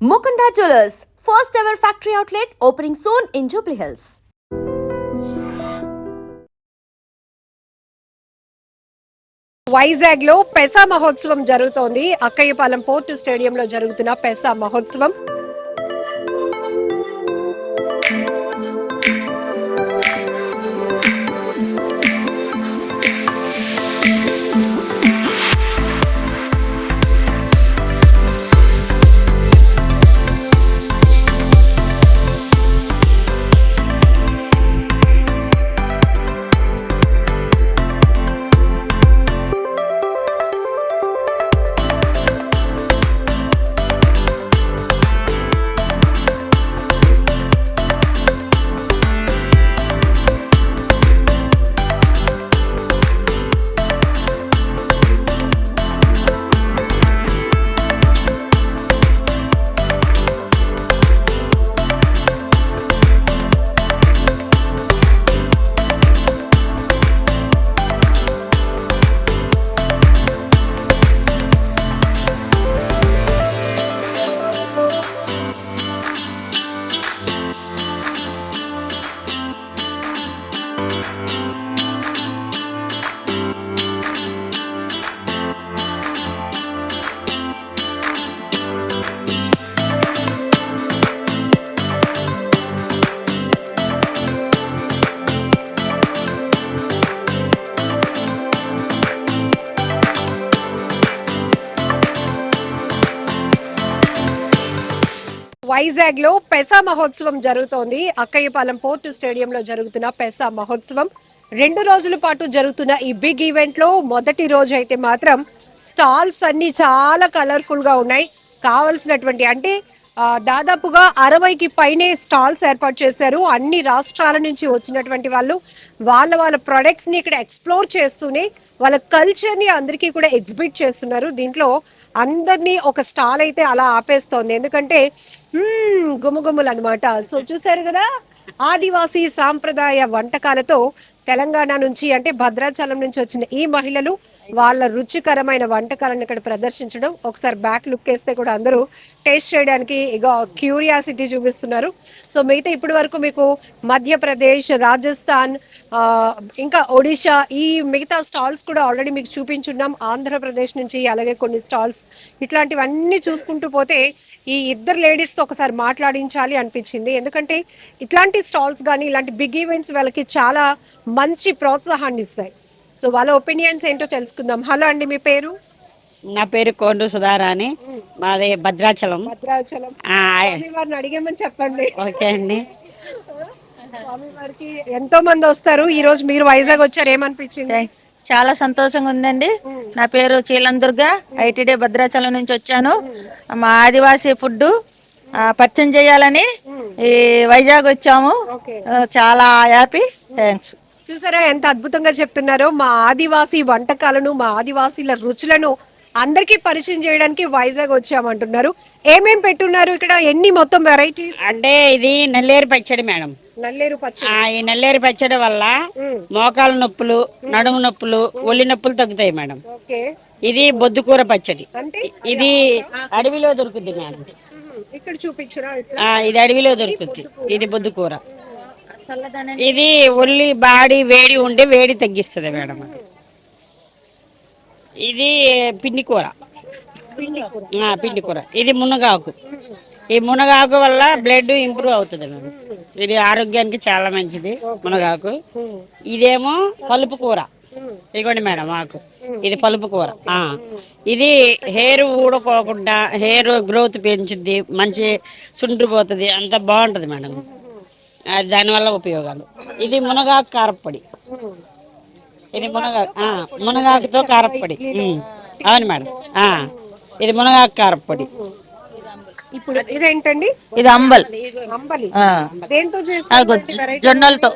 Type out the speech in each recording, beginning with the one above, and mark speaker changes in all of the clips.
Speaker 1: Mukunda Jewelers, first ever factory outlet opening soon in Jubilee Hills.
Speaker 2: Vizag లో పెసా మహోత్సవం జరుగుతోంది. Akkayyapalem port స్టేడియంలో జరుగుతున్న పెసా మహోత్సవం వైజాగ్ లో పెసా మహోత్సవం జరుగుతోంది. అక్కయ్యపాలెం పోర్టు స్టేడియంలో జరుగుతున్న పెసా మహోత్సవం 2 రోజుల పాటు జరుగుతున్న ఈ బిగ్ ఈవెంట్ లో మొదటి రోజు అయితే మాత్రం స్టాల్స్ అన్ని చాలా కలర్ఫుల్ గా ఉన్నాయి. కావలసినటువంటి అంటే దాదాపుగా 60కి పైనే స్టాల్స్ ఏర్పాటు చేశారు. అన్ని రాష్ట్రాల నుంచి వచ్చినటువంటి వాళ్ళు వాళ్ళ ప్రొడక్ట్స్ ని ఇక్కడ ఎక్స్ప్లోర్ చేస్తూనే వాళ్ళ కల్చర్ ని అందరికీ కూడా ఎగ్జిబిట్ చేస్తున్నారు. దీంట్లో అందరినీ ఒక స్టాల్ అయితే అలా ఆపేస్తోంది. ఎందుకంటే గుమగుమలు అనమాట. సో చూసారు కదా, ఆదివాసీ సాంప్రదాయ వంటకాలతో తెలంగాణ నుంచి అంటే భద్రాచలం నుంచి వచ్చిన ఈ మహిళలు వాళ్ళ రుచికరమైన వంటకాలను ఇక్కడ ప్రదర్శించడం. ఒకసారి బ్యాక్ లుక్ వేస్తే కూడా అందరూ టేస్ట్ చేయడానికి ఇక క్యూరియాసిటీ చూపిస్తున్నారు. సో మిగతా ఇప్పటి వరకు మీకు మధ్యప్రదేశ్, రాజస్థాన్, ఇంకా ఒడిషా ఈ మిగతా స్టాల్స్ కూడా ఆల్రెడీ మీకు చూపించున్నాం. ఆంధ్రప్రదేశ్ నుంచి అలాగే కొన్ని స్టాల్స్ ఇట్లాంటివన్నీ చూసుకుంటూ పోతే ఈ ఇద్దరు లేడీస్తో ఒకసారి మాట్లాడించాలి అనిపించింది. ఎందుకంటే ఇట్లాంటి స్టాల్స్ కానీ ఇలాంటి బిగ్ ఈవెంట్స్ వాళ్ళకి చాలా మంచి ప్రోత్సాహాన్ని ఇస్తాయి. సో వాళ్ళ ఒపీనియన్స్ ఏంటో తెలుసుకుందాం. హలో అండి, మీ పేరు?
Speaker 3: నా పేరు కోండ్రు సుధారాణి, మాది భద్రాచలం.
Speaker 2: స్వామివారిని అడిగేమని చెప్పండి.
Speaker 3: ఓకే అండి.
Speaker 2: స్వామివారికి ఎంతో మంది వస్తారు. ఈ రోజు మీరు వైజాగ్ వచ్చారు, ఏమనిపించింది?
Speaker 4: చాలా సంతోషంగా ఉందండి. నా పేరు చీలం దుర్గా, ఐటీడీ భద్రాచలం నుంచి వచ్చాను. మా ఆదివాసీ ఫుడ్ పరిచయం చేయాలని ఈ వైజాగ్ వచ్చాము. చాలా హ్యాపీ, థ్యాంక్స్.
Speaker 2: చూసారా ఎంత అద్భుతంగా చెప్తున్నారో. మా ఆదివాసీ వంటకాలను, మా ఆదివాసీల రుచులను అందరికీ పరిచయం చేయడానికి వైజాగ్ వచ్చామంటున్నారు. ఏమేం పెట్టున్నారు ఇక్కడ? ఎన్ని మొత్తం వెరైటీస్?
Speaker 3: అంటే ఇది నల్లేరు పచ్చడి మేడం.
Speaker 2: నల్లేరు పచ్చడి.
Speaker 3: ఈ నల్లేరు పచ్చడి వల్ల మోకాల నొప్పులు, నడుము నొప్పులు, ఒళ్ళు నొప్పులు తగ్గుతాయి మేడం. ఇది బొద్దుకూర పచ్చడి. ఇది అడవిలో దొరుకుద్ది మేడం.
Speaker 2: ఇక్కడ చూపించరా?
Speaker 3: ఇది అడవిలో దొరుకుద్ది. ఇది బొద్దుకూర. ఇది ఒళ్ళి బాడీ వేడి ఉంటే వేడి తగ్గిస్తుంది మేడం. ఇది పిండి కూర. పిండి కూర. ఇది మునగాకు. ఈ మునగాకు వల్ల బ్లడ్ ఇంప్రూవ్ అవుతుంది మేడం. ఇది ఆరోగ్యానికి చాలా మంచిది మునగాకు. ఇదేమో పలుపు కూర. ఇదిగోండి మేడం ఆకు. ఇది పలుపు కూర. ఇది హెయిర్ ఊడుకోకుండా హెయిర్ గ్రోత్ పెంచుద్ది, మంచి సుండ్రిపోతుంది, అంత బాగుంటుంది మేడం. దానివల్ల ఉపయోగాలు. ఇది మునగాకు కారప్పొడి. ఇది మునగాకుతో కారప్పొడి. అవును మేడం. ఇది మునగాకు కారప్పొడి.
Speaker 2: ఇప్పుడు ఇదేంటండి?
Speaker 4: ఇది అంబలి.
Speaker 2: దేంతో
Speaker 4: జొన్నలతో.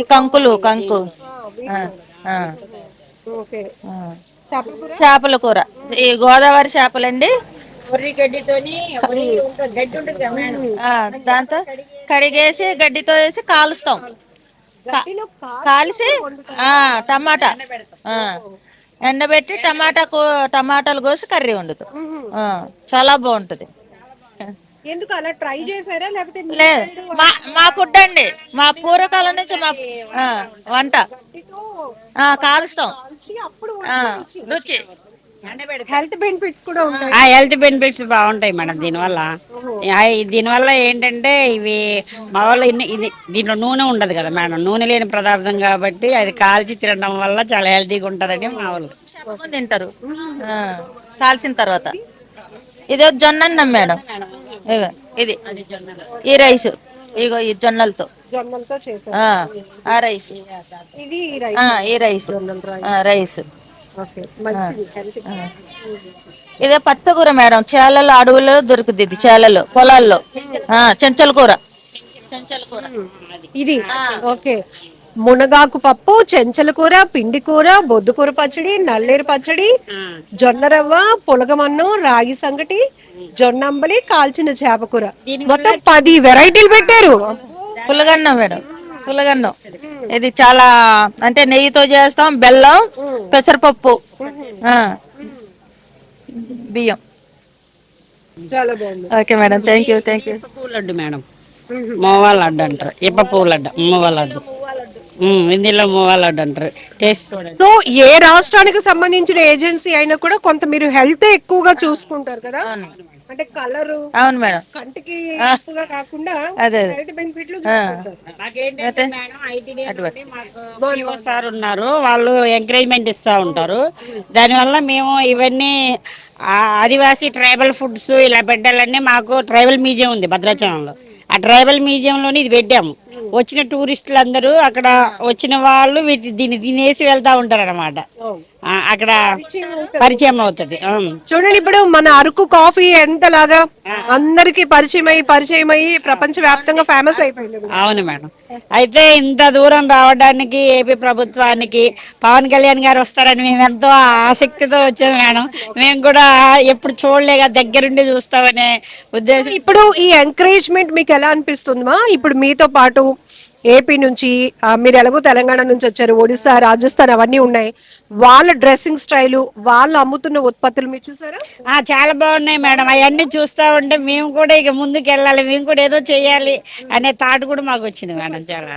Speaker 4: ఈ కంకులు చేపల కూర. ఈ గోదావరి చేపలండి. దాంతో కడిగేసి గడ్డితో వేసి కాలుస్తాం. కాల్చి టమాటా ఎండబెట్టి టమాటాలు కోసి కర్రీ వండుతాం. చాలా బాగుంటుంది.
Speaker 2: ఎందుకు అలా ట్రై చేశారా లేకపోతే మీ
Speaker 4: లేదు
Speaker 2: side
Speaker 4: మా మా ఫుడ్ అండి, మా పూర్వకాలం నుంచి మా ఆ, వంట
Speaker 2: కత్తితో
Speaker 4: కాలుస్తాం.
Speaker 2: కాల్చి అప్పుడు
Speaker 4: ఆ,
Speaker 2: వచ్చే రుచి.
Speaker 4: రుచి.
Speaker 2: హెల్త్ బెనిఫిట్స్ కూడా ఉంటాయి.
Speaker 3: ఆ హెల్త్ బెనిఫిట్స్ బాగుంటాయి మేడం దీనివల్ల. దీనివల్ల ఏంటంటే ఇవి మా వాళ్ళు దీంట్లో నూనె ఉండదు కదా మేడం, నూనె లేని పదార్థం కాబట్టి అది కాల్చి తినడం వల్ల చాలా హెల్తీగా ఉంటారని మా వాళ్ళు.
Speaker 4: మంది తింటారు కాల్చిన తర్వాత. ఇదో జొన్న అన్నం మేడం, ఇగో ఇది ఈ రైస్, ఇగో ఈ జొన్నలతో
Speaker 2: జొన్నలతో చేశారు.
Speaker 4: ఆ ఆ రైస్,
Speaker 2: ఇది
Speaker 4: ఈ రైస్ రైస్.
Speaker 2: ఓకే, మంచిది హెల్త్.
Speaker 4: ఇదే పచ్చకూర మేడం, చేలలో అడవుల్లో దొరుకుతుంది ఇది, చేలలో పొలాల్లో. చెంచల కూర.
Speaker 2: ఇది ఓకే. మునగాకు పప్పు, చెంచల కూర, పిండి కూర, బొద్దు కూర పచ్చడి, నల్లేరు పచ్చడి, జొన్న రవ్వ, పులగమన్నం, రాగి సంగటి, జొన్న అంబలి, కాల్చిన చేప కూర, మొత్తం 10 వెరైటీలు పెట్టారు.
Speaker 4: పులగన్నం మేడం, పులగన్నం. ఇది చాలా అంటే నెయ్యితో చేస్తాం, బెల్లం, పెసరపప్పు, బియ్యం.
Speaker 2: చాలా బాగుంది.
Speaker 4: Okay madam, thank you.
Speaker 3: పువ్వు లడ్డు మేడం, మోవా లడ్డు అంటారు. ఇప్ప పువ్వు లడ్డు, మోవా లడ్డు. హిందీలో మోవా లడ్డు అంటారు. టేస్ట్ చూడండి.
Speaker 2: సో ఏ రాష్ట్రానికి సంబంధించిన ఏజెన్సీ అయినా కూడా కొంత మీరు హెల్త్ ఎక్కువగా చూసుకుంటారు కదా, అంటే కలర్
Speaker 4: అవును మేడం.
Speaker 2: కంటికి ఎక్కువగా కాకుండా
Speaker 4: అదే
Speaker 2: హెల్త్ బెనిఫిట్లు చూసుకుంటారు.
Speaker 3: మాకేంటంటే మేడం ఐటీడీ నుండి మాకు PO సార్ ఉన్నారు, వాళ్ళు ఎంకరేజ్మెంట్ ఇస్తూ ఉంటారు. దానివల్ల మేము ఇవన్నీ ఆదివాసీ ట్రైబల్ ఫుడ్స్ ఇలా పెట్టాలని, మాకు ట్రైబల్ మ్యూజియం ఉంది భద్రాచలంలో. ఆ ట్రైబల్ మ్యూజియంలోని ఇది పెట్టాము. వచ్చిన టూరిస్టులు అందరూ అక్కడ వచ్చిన వాళ్ళు దీన్ని తినేసి వెళ్తా ఉంటారు అనమాట. అక్కడ పరిచయం అవుతుంది.
Speaker 2: చూడండి, ఇప్పుడు మన అరకు కాఫీ ఎంతలాగా అందరికి పరిచయం అయ్యి ప్రపంచ వ్యాప్తంగా ఫేమస్ అయిపోయింది.
Speaker 3: అవును మేడం. అయితే ఇంత దూరం రావడానికి ఏపీ ప్రభుత్వానికి పవన్ కళ్యాణ్ గారు వస్తారని మేము ఎంతో ఆసక్తితో వచ్చాము మేడం. మేము కూడా ఎప్పుడు చూడలేక దగ్గరుండి చూస్తామనే ఉద్దేశం.
Speaker 2: ఇప్పుడు ఈ ఎంకరేజ్మెంట్ మీకు ఎలా అనిపిస్తుందా? ఇప్పుడు మీతో పాటు ఏపీ నుంచి మీరు ఎలాగో తెలంగాణ నుంచి వచ్చారు, ఒడిశా, రాజస్థాన్ అవన్నీ ఉన్నాయి. వాళ్ళ డ్రెస్సింగ్ స్టైలు, వాళ్ళు అమ్ముతున్న ఉత్పత్తులు మీరు చూసారా?
Speaker 3: చాలా బాగున్నాయి మేడం. అవన్నీ చూస్తూ ఉంటే మేము కూడా ఇక ముందుకు వెళ్ళాలి, మేము కూడా ఏదో చేయాలి అనే థాట్ కూడా మాకు వచ్చింది మేడం. చాలా